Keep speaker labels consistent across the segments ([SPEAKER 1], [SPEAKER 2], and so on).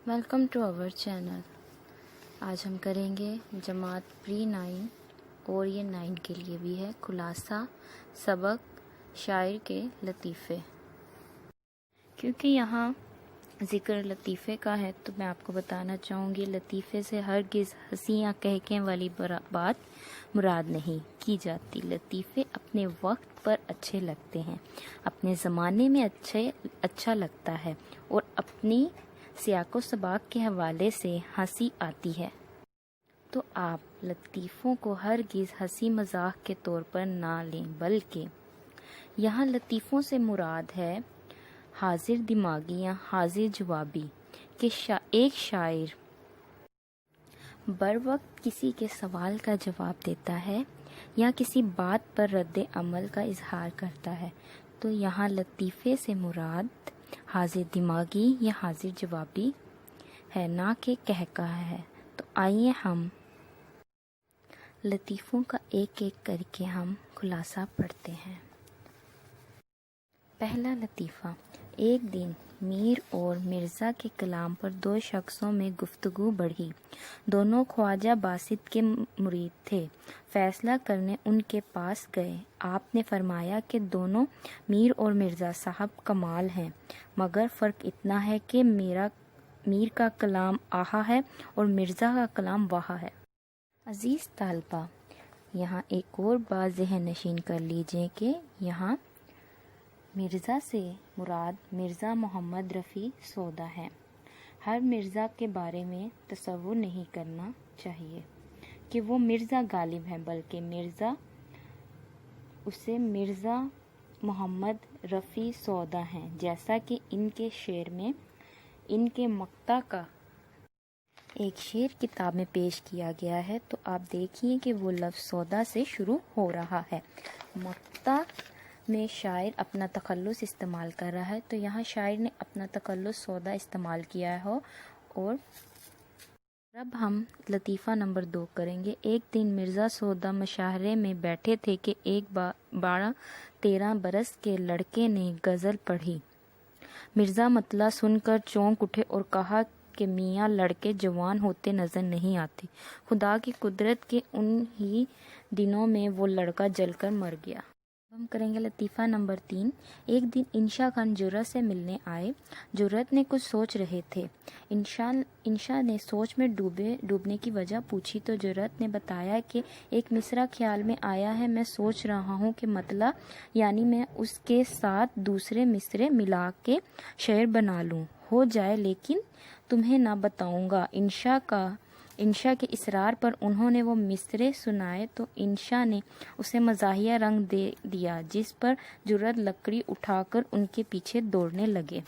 [SPEAKER 1] Welcome to our channel. آج ہم کریں گے جماعت پری 9 اور یہ 9 کے لیے بھی ہے خلاصہ سبق شاعر کے لطیفے۔ کیونکہ یہاں ذکر لطیفے کا ہے تو میں آپ کو بتانا چاہوں گی لطیفے سے ہرگز ہنسی یا کہکیں والی بات مراد نہیں کی جاتی۔ لطیفے اپنے وقت پر اچھے لگتے ہیں، اپنے زمانے میں اچھا لگتا ہے اور اپنی سیاق و سباق کے حوالے سے ہنسی آتی ہے۔ تو آپ لطیفوں کو ہرگز ہنسی مذاق کے طور پر نہ لیں، بلکہ یہاں لطیفوں سے مراد ہے حاضر دماغی یا حاضر جوابی کہ ایک شاعر بر وقت کسی کے سوال کا جواب دیتا ہے یا کسی بات پر رد عمل کا اظہار کرتا ہے۔ تو یہاں لطیفے سے مراد حاضر دماغی یا حاضر جوابی ہے، نہ کہ کہکہا ہے۔ تو آئیے ہم لطیفوں کا ایک ایک کر کے ہم خلاصہ پڑھتے ہیں۔ پہلا لطیفہ۔ ایک دن میر اور مرزا کے کلام پر دو شخصوں میں گفتگو بڑھی۔ دونوں خواجہ باسط کے مرید تھے۔ فیصلہ کرنے ان کے پاس گئے۔ آپ نے فرمایا کہ دونوں میر اور مرزا صاحب کمال ہیں، مگر فرق اتنا ہے کہ میر کا کلام آہا ہے اور مرزا کا کلام واہا ہے۔ عزیز طالبہ، یہاں ایک اور بات ذہن نشین کر لیجئے کہ یہاں مرزا سے مراد مرزا محمد رفیع سودا ہے۔ ہر مرزا کے بارے میں تصور نہیں کرنا چاہیے کہ وہ مرزا غالب ہے، بلکہ مرزا محمد رفیع سودا ہیں، جیسا کہ ان کے شعر میں ان کے مقطع کا ایک شعر کتاب میں پیش کیا گیا ہے۔ تو آپ دیکھیے کہ وہ لفظ سودا سے شروع ہو رہا ہے۔ مقطع میں شاعر اپنا تخلص استعمال کر رہا ہے، تو یہاں شاعر نے اپنا تخلص سودا استعمال کیا ہے۔ اور اب ہم لطیفہ نمبر 2 کریں گے۔ ایک دن مرزا سودا مشاعرے میں بیٹھے تھے کہ ایک 12-13 برس کے لڑکے نے غزل پڑھی۔ مرزا مطلع سن کر چونک اٹھے اور کہا کہ میاں لڑکے جوان ہوتے نظر نہیں آتے، خدا کی قدرت کے ان ہی دنوں میں وہ لڑکا جل کر مر گیا۔ ہم کریں گے لطیفہ نمبر 3۔ ایک دن انشا خان جرت سے ملنے آئے۔ جرت نے کچھ سوچ رہے تھے۔ انشا نے سوچ میں ڈوبنے کی وجہ پوچھی تو جرت نے بتایا کہ ایک مصرع خیال میں آیا ہے، میں سوچ رہا ہوں کہ مطلع یعنی میں اس کے ساتھ دوسرے مصرعے ملا کے شعر بنا لوں، ہو جائے، لیکن تمہیں نہ بتاؤں گا۔ انشا کے اصرار پر انہوں نے وہ مصرعے سنائے تو انشا نے اسے مزاحیہ رنگ دے دیا، جس پر جرت لکڑی اٹھا کر ان کے پیچھے دوڑنے لگے۔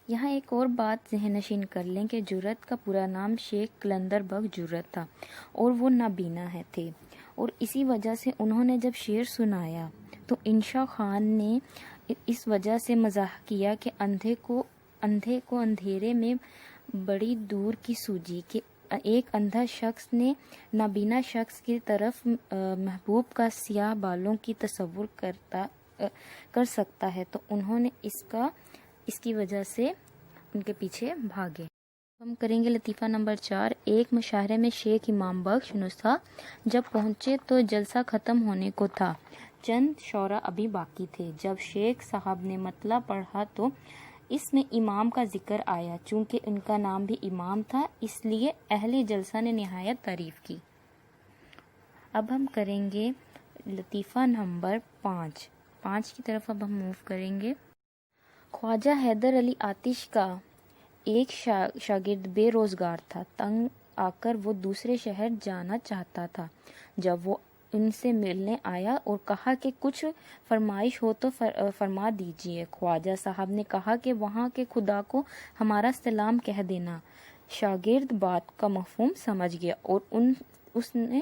[SPEAKER 1] یہاں ایک اور بات ذہن نشین کر لیں کہ جرت کا پورا نام شیخ قلندر بخش جرت تھا اور وہ نابینا تھے، اور اسی وجہ سے انہوں نے جب شعر سنایا تو انشا خان نے اس وجہ سے مزاح کیا کہ اندھے کو اندھیرے میں بڑی دور کی سوجی، کہ ایک اندھا شخص نے نابینا شخص کی طرف محبوب کا سیاہ بالوں کی تصور کر سکتا ہے، تو انہوں نے اس کی وجہ سے ان کے پیچھے بھاگے۔ ہم کریں گے لطیفہ نمبر 4۔ ایک مشاعرے میں شیخ امام بخش نصح جب پہنچے تو جلسہ ختم ہونے کو تھا، چند شعراء ابھی باقی تھے۔ جب شیخ صاحب نے مطلع پڑھا تو اس میں امام کا ذکر آیا، چونکہ ان کا نام بھی امام تھا، اس لیے اہل جلسہ نے نہایت تعریف کی۔ اب ہم کریں گے لطیفہ نمبر 5 کی طرف اب ہم موو کریں گے۔ خواجہ حیدر علی آتش کا ایک شاگرد بے روزگار تھا۔ تنگ آ کر وہ دوسرے شہر جانا چاہتا تھا۔ جب وہ ان سے ملنے آیا اور کہا کہ کچھ فرمائش ہو تو فرما دیجیے۔ خواجہ صاحب نے کہا کہ وہاں کے خدا کو ہمارا سلام کہہ دینا۔ شاگرد بات کا مفہوم سمجھ گیا اور اس نے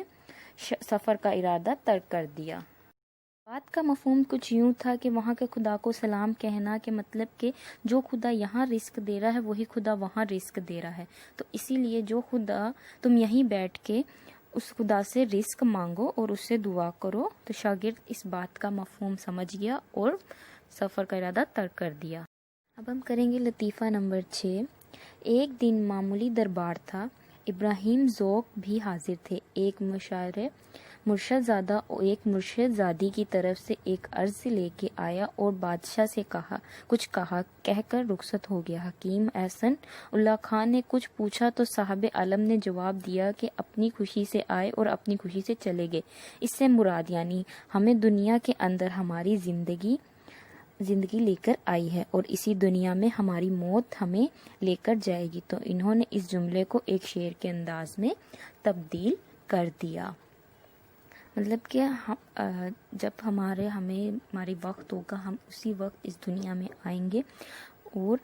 [SPEAKER 1] سفر کا ارادہ ترک کر دیا۔ بات کا مفہوم کچھ یوں تھا کہ وہاں کے خدا کو سلام کہنا کے مطلب کہ جو خدا یہاں رزق دے رہا ہے وہی خدا وہاں رزق دے رہا ہے، تو اسی لیے جو خدا تم یہیں بیٹھ کے اس خدا سے رزق مانگو اور اس سے دعا کرو۔ تو شاگرد اس بات کا مفہوم سمجھ گیا اور سفر کا ارادہ ترک کر دیا۔ اب ہم کریں گے لطیفہ نمبر 6۔ ایک دن معمولی دربار تھا۔ ابراہیم ذوق بھی حاضر تھے۔ ایک مرشدزادہ ایک مرشدزادی کی طرف سے ایک عرض لے کے آیا اور بادشاہ سے کچھ کہہ کر رخصت ہو گیا۔ حکیم احسن اللہ خان نے کچھ پوچھا تو صاحب علم نے جواب دیا کہ اپنی خوشی سے آئے اور اپنی خوشی سے چلے گئے۔ اس سے مراد یعنی ہمیں دنیا کے اندر ہماری زندگی لے کر آئی ہے اور اسی دنیا میں ہماری موت ہمیں لے کر جائے گی۔ تو انہوں نے اس جملے کو ایک شعر کے انداز میں تبدیل کر دیا۔ مطلب کہ جب ہماری وقت ہوگا، ہم اسی وقت اس دنیا میں آئیں گے، اور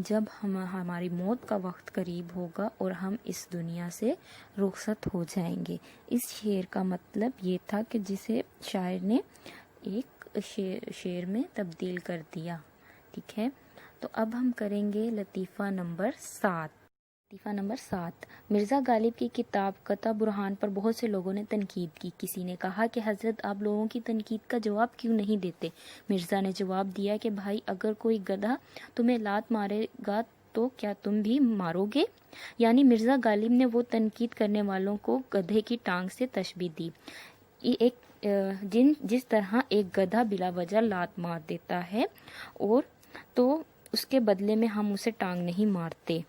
[SPEAKER 1] جب ہماری موت کا وقت قریب ہوگا اور ہم اس دنیا سے رخصت ہو جائیں گے۔ اس شعر کا مطلب یہ تھا کہ جسے شاعر نے ایک شعر میں تبدیل کر دیا۔ ٹھیک ہے، تو اب ہم کریں گے لطیفہ نمبر 7۔ لطیفہ نمبر 7، مرزا غالب کی کتاب قطع برہان پر بہت سے لوگوں نے تنقید کی۔ کسی نے کہا کہ حضرت آپ لوگوں کی تنقید کا جواب کیوں نہیں دیتے؟ مرزا نے جواب دیا کہ بھائی، اگر کوئی گدھا تمہیں لات مارے گا تو کیا تم بھی مارو گے؟ یعنی مرزا غالب نے وہ تنقید کرنے والوں کو گدھے کی ٹانگ سے تشبیہ دی۔ جس طرح ایک گدھا بلا وجہ لات مار دیتا ہے اور تو اس کے بدلے میں ہم اسے ٹانگ نہیں مارتے،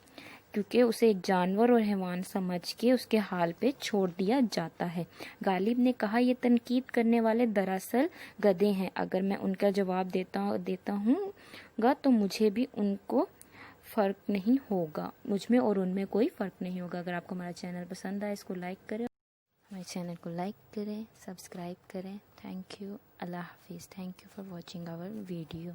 [SPEAKER 1] کیونکہ اسے ایک جانور اور حیوان سمجھ کے اس کے حال پہ چھوڑ دیا جاتا ہے۔ غالب نے کہا یہ تنقید کرنے والے دراصل گدھے ہیں۔ اگر میں ان کا جواب دیتا ہوں گا تو مجھے بھی ان کو فرق نہیں ہوگا، مجھ میں اور ان میں کوئی فرق نہیں ہوگا۔ اگر آپ کو ہمارا چینل پسند آئے اس کو لائک کریں، ہمارے چینل کو لائک کریں، سبسکرائب کریں۔ تھینک یو، اللہ حافظ۔ Thank you for watching our video.